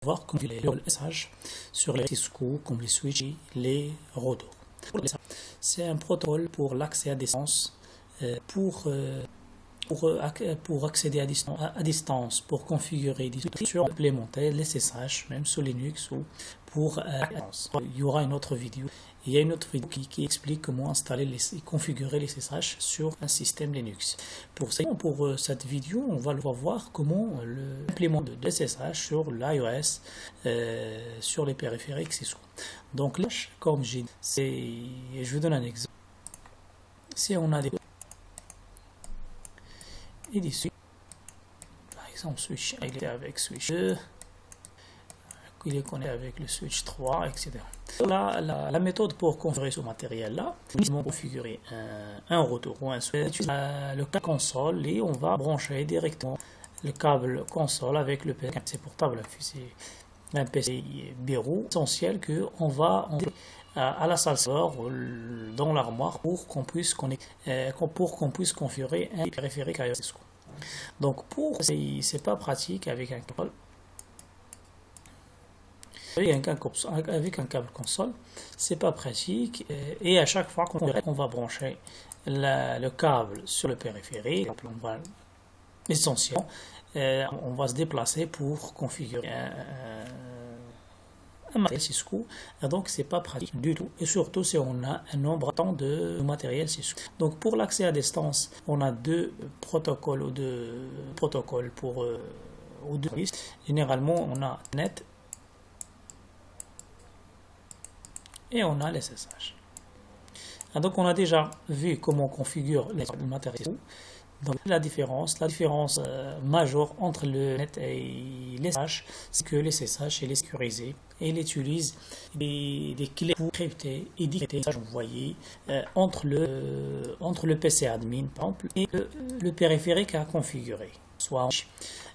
Voir comment les messages sur les Cisco comme les switches et les routeurs. C'est un protocole pour l'accès à distance, pour accéder à distance, pour configurer des structures, implémenter les SSH, même sur Linux ou pour il y aura une autre vidéo. Il y a une autre vidéo qui explique comment installer et configurer les SSH sur un système Linux. Pour cette vidéo, on va voir comment implémenter le SSH sur l'iOS, sur les périphériques Cisco. Donc là, comme j'ai dit, je vous donne un exemple. Si on a des switches, par exemple, switch, il est avec switch 2, il est connecté avec le switch 3, etc. La méthode pour configurer ce matériel-là, c'est configurer un routeur ou un switch, le câble console, et on va brancher directement le câble console avec le PC portable, un PC bureau, essentiel qu'on va à la salle serveur dans l'armoire pour qu'on puisse configurer un périphérique iOS Cisco. Donc c'est pas pratique avec un câble. Avec un câble console, c'est pas pratique, et à chaque fois qu'on va brancher le câble sur le périphérique, essentiellement, on va se déplacer pour configurer un matériel Cisco, et donc c'est pas pratique du tout, et surtout si on a un nombre important de matériel Cisco. Donc pour l'accès à distance, on a deux protocoles pour deux listes. Généralement on a net et on a les SSH. Donc on a déjà vu comment on configure les matériels. Donc la différence majeure entre le net et les SSH, c'est que les SSH est sécurisé et il utilise des clés pour crypter et décrypter les messages envoyés entre le PC admin par exemple et le périphérique à configurer.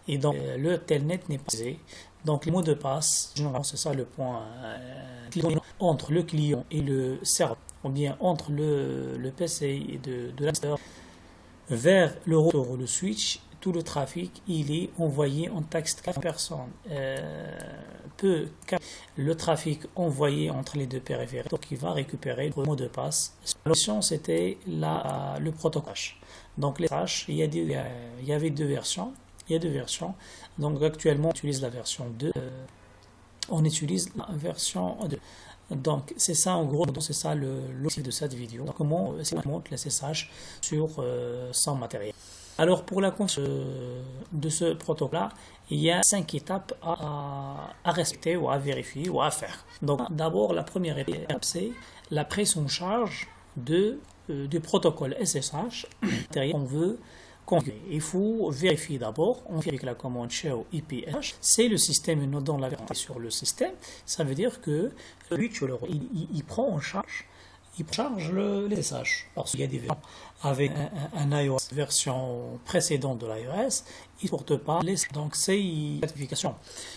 Et donc le telnet n'est pas utilisé. Donc les mots de passe, généralement c'est ça le point entre le client et le serveur, ou bien entre le PC de l'administrateur vers le routeur ou le switch. Tout le trafic il est envoyé en texte. Personne peut capter le trafic envoyé entre les deux périphériques, donc il va récupérer le mot de passe. L'option c'était le protocole. Donc les SSH, il y avait deux versions. Il y a deux versions. Donc actuellement on utilise la version 2. On utilise la version 2. Donc c'est ça en gros, c'est ça l'objectif de cette vidéo. Donc, comment on monte le SSH sur son matériel. Alors pour la configuration de ce protocole-là, il y a 5 étapes à respecter ou à vérifier ou à faire. Donc d'abord la première étape c'est la prise en charge du protocole SSH. On veut configurer. Il faut vérifier d'abord, on vérifie avec la commande show IPSH, c'est le système nous donne la vérité sur le système. Ça veut dire que lui, il prend en charge, les SSH. Parce qu'il y a des versions avec un iOS version précédente de l'iOS, il ne porte pas les. Donc c'est une certification.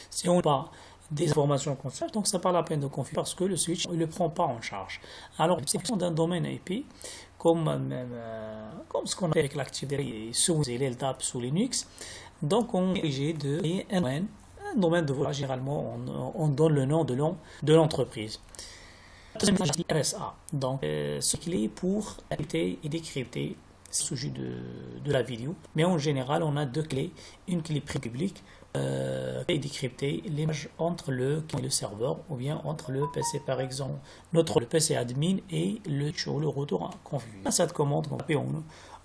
Si on n'a pas des informations comme ça, donc ça pas la peine de configurer parce que le switch il ne le prend pas en charge. Alors c'est d'un domaine IP comme ce qu'on a fait avec l'Active Directory sous LDAP sous Linux. Donc on est obligé de créer un domaine de voie. Généralement on donne le nom de l'entreprise. RSA. Donc ce qu'il est pour crypter et décrypter, c'est le sujet de la vidéo. Mais en général on a deux clés, une clé publique et décrypter l'image entre le serveur ou bien entre le PC par exemple, le PC admin et le routeur configuré. Cette commande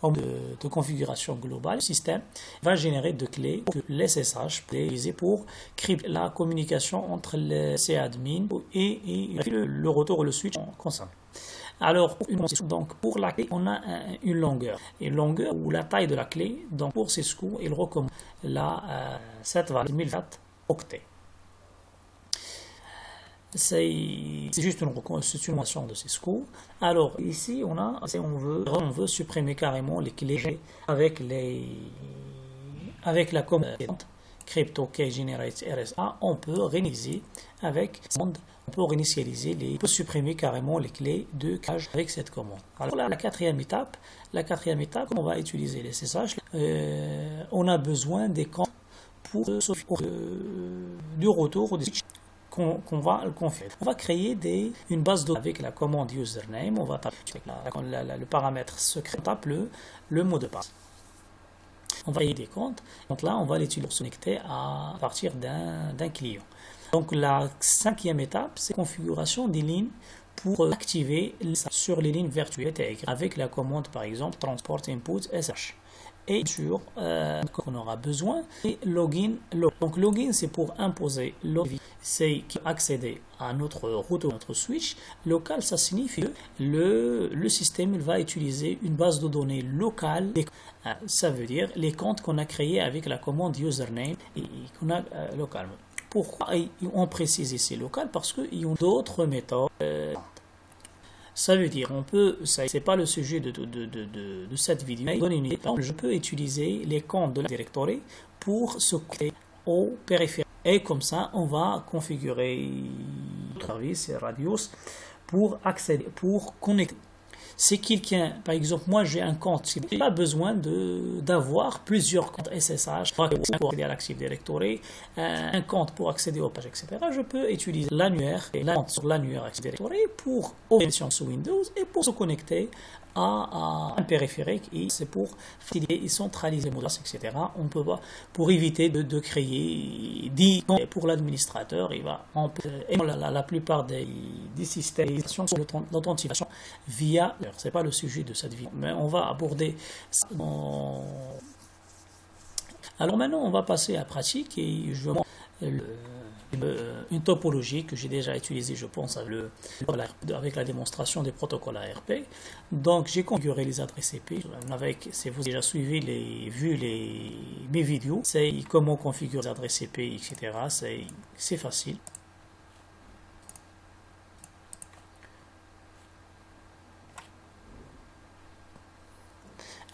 de configuration globale, le système va générer deux clés que les SSH peut utiliser pour crypter la communication entre le PC admin et le routeur ou le switch concerne. Alors, donc pour la clé, on a une longueur. Une longueur ou la taille de la clé, donc pour Cisco, il recommande cette valeur 1024 octets. C'est juste une recommandation de Cisco. Alors ici, on veut supprimer carrément les clés avec la commande crypto key generate RSA. On peut réinitialiser on peut supprimer carrément les clés de cache avec cette commande. Alors la quatrième étape, on va utiliser les SSH. On a besoin des comptes pour du retour des switches qu'on va configurer. On va créer une base de données avec la commande username, on va taper le paramètre secret, on tape le mot de passe. On va créer des comptes, donc là on va l'utiliser pour se connecter à partir d'un client. Donc la cinquième étape, c'est la configuration des lignes pour activer sur les lignes virtuelles avec la commande par exemple transport input sh. Et sur qu'on aura besoin, c'est login. Donc login, c'est pour imposer login, c'est accéder à notre routeur, notre switch. Local, ça signifie que le système il va utiliser une base de données locale. Ça veut dire les comptes qu'on a créés avec la commande username et qu'on a localement. Pourquoi on précise ici local? Parce qu'il y a d'autres méthodes. Ça veut dire, c'est pas le sujet de cette vidéo, mais donner une idée. Je peux utiliser les comptes de la directory pour se connecter au périphérique. Et comme ça, on va configurer le service et Radius pour accéder, pour connecter. Si quelqu'un, par exemple, moi j'ai un compte, je n'ai pas besoin d'avoir plusieurs comptes SSH pour accéder à l'Active Directory, un compte pour accéder aux pages, etc. Je peux utiliser l'annuaire et la compte sur l'annuaire Active Directory pour opération sous Windows et pour se connecter à un périphérique. Et c'est pour faciliter et centraliser les mots de passe, etc. On peut pas, pour éviter de créer 10 comptes pour l'administrateur. La plupart des systèmes sont d'authentification via. C'est pas le sujet de cette vidéo, mais on va aborder ça. Alors maintenant, on va passer à la pratique et je vais une topologie que j'ai déjà utilisée, je pense, avec la démonstration des protocoles ARP. Donc, j'ai configuré les adresses IP. Si vous avez déjà vu mes vidéos, c'est comment configurer les adresses IP, etc. C'est facile.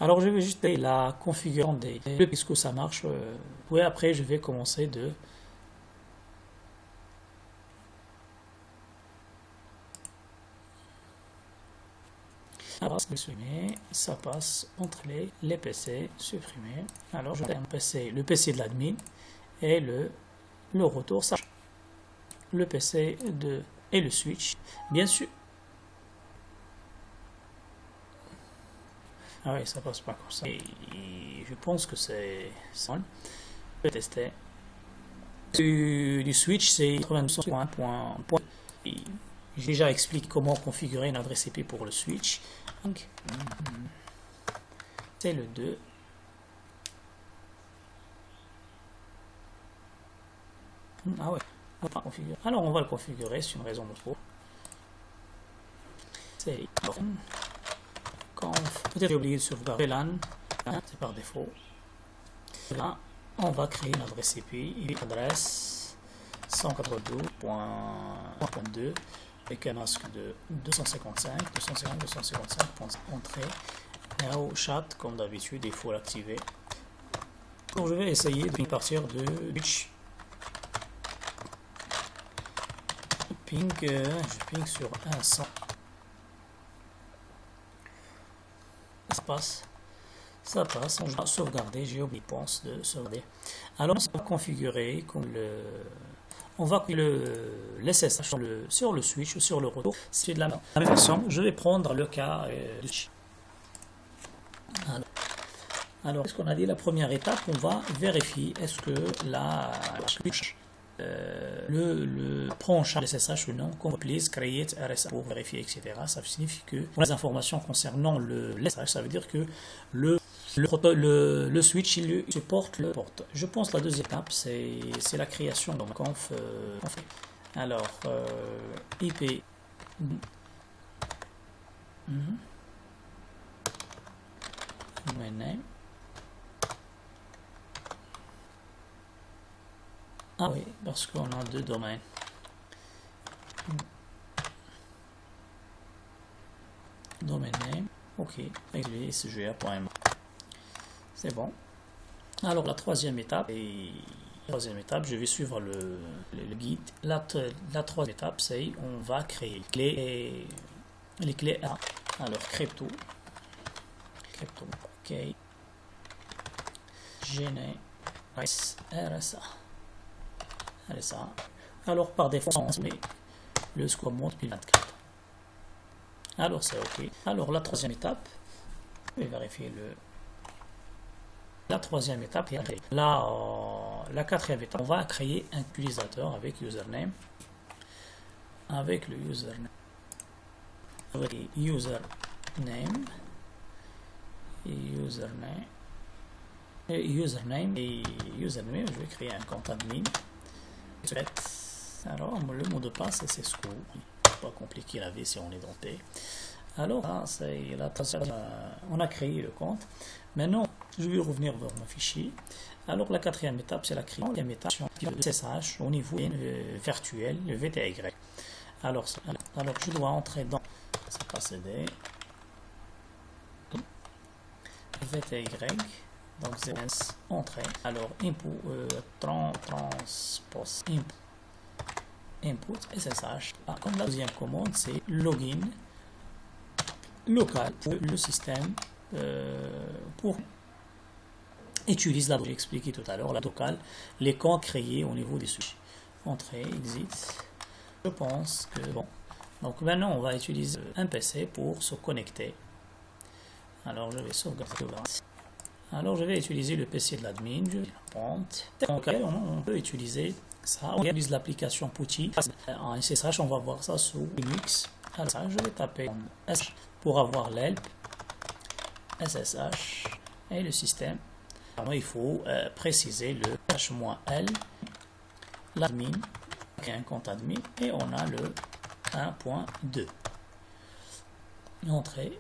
Alors, je vais juste la configuration puisque ça marche. Oui, après, je vais commencer de. Ça passe entre les PC supprimés. Alors, je vais le PC de l'admin et le retour. Ça, le PC et le switch. Bien sûr. Ah oui, ça passe pas comme ça. Et je pense que c'est ça. Je vais tester. Du switch, c'est 92.1. J'ai déjà expliqué comment configurer une adresse IP pour le switch. C'est le 2. Ah ouais, on va configurer. Alors on va le configurer, c'est une raison de trop. C'est peut-être j'ai oublié de sauvegarder LAN, c'est par défaut. Là, on va créer une adresse IP, une adresse 192.2 avec un masque de 255. Entrée. Et au chat, comme d'habitude, il faut l'activer. Donc je vais essayer de partir de switch. Je ping sur 100. Ça passe, on va sauvegarder, j'ai oublié de sauvegarder. Alors on va configurer comme on va le SSH sur le switch ou sur le retour. C'est de la même façon, je vais prendre le cas du switch. Alors, qu'est-ce qu'on a dit? La première étape, on va vérifier est-ce que la switch prend en charge SSH ou non, comme please create RSA pour vérifier, etc. Ça signifie que pour les informations concernant le SSH, ça veut dire que le switch il supporte le port. Je pense que la deuxième étape c'est la création donc conf. Alors IP domain name. Ah oui, parce qu'on a deux domaines. Domain name, ok, sga.mo. C'est bon. Alors la troisième étape, je vais suivre le guide. La troisième étape, c'est on va créer les clés A. Alors crypto, ok, géné. RSA. Alors par défaut, on met le score mode 2024. Alors c'est OK. Alors la troisième étape, je vais vérifier la troisième étape. La quatrième étape, on va créer un utilisateur avec username. Avec le username. Avec username. Username, je vais créer un compte admin. Alors, le mot de passe, c'est ce qu'on pas compliquer la vie si on est denté. Alors, c'est la on a créé le compte. Maintenant, je vais revenir vers mon fichier. Alors, la quatrième étape, c'est la création de SSH au niveau virtuel, le VTY. Alors, je dois entrer dans c'est pas CD VTY. Donc, c'est entrée. Alors, transpose input SSH. Comme la deuxième commande, c'est login local pour le système pour utiliser j'ai expliqué tout à l'heure la locale, les comptes créés au niveau des switches. Entrée, exit. Je pense que bon. Donc maintenant, on va utiliser un PC pour se connecter. Alors, je vais sauvegarder. Alors, je vais utiliser le PC de l'admin. Je vais prendre. Donc, on peut utiliser ça. On utilise l'application Putty. En SSH, on va voir ça sous Linux. Alors, ça, je vais taper SSH pour avoir l'help SSH et le système. Alors, il faut préciser le -l, l'admin, un compte admin, et on a le 1.2. Entrée.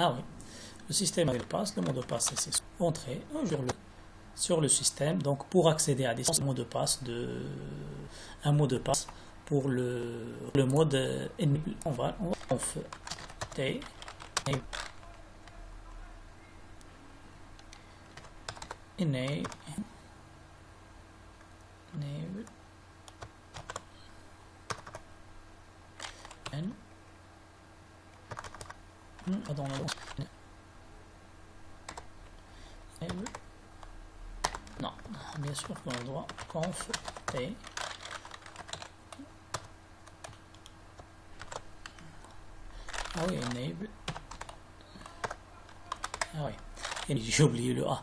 Ah oui, le système avec le passe, le mot de passe c'est entrée sur le système. Donc pour accéder à des mots de passe un mot de passe pour le mode on fait enable non, bien sûr qu'on a le droit conf t ah oui, enable ah oui, j'ai oublié le A.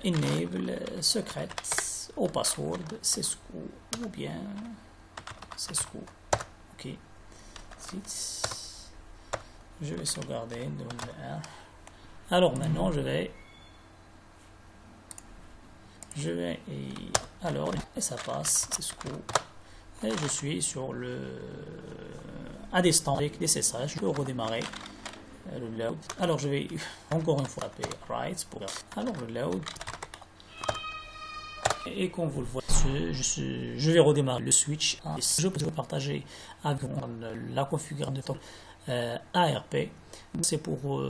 Enable secrète au password Cisco ou bien Cisco. Ok, je vais sauvegarder WR. Alors maintenant je vais alors et ça passe Cisco et je suis sur à distance avec des SSH. Je peux redémarrer le load. Alors je vais encore une fois taper right pour alors le load et comme vous le voyez je vais redémarrer le switch. Je peux partager avec la configuration de ton ARP. C'est pour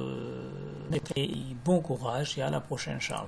bon courage et à la prochaine, Charles.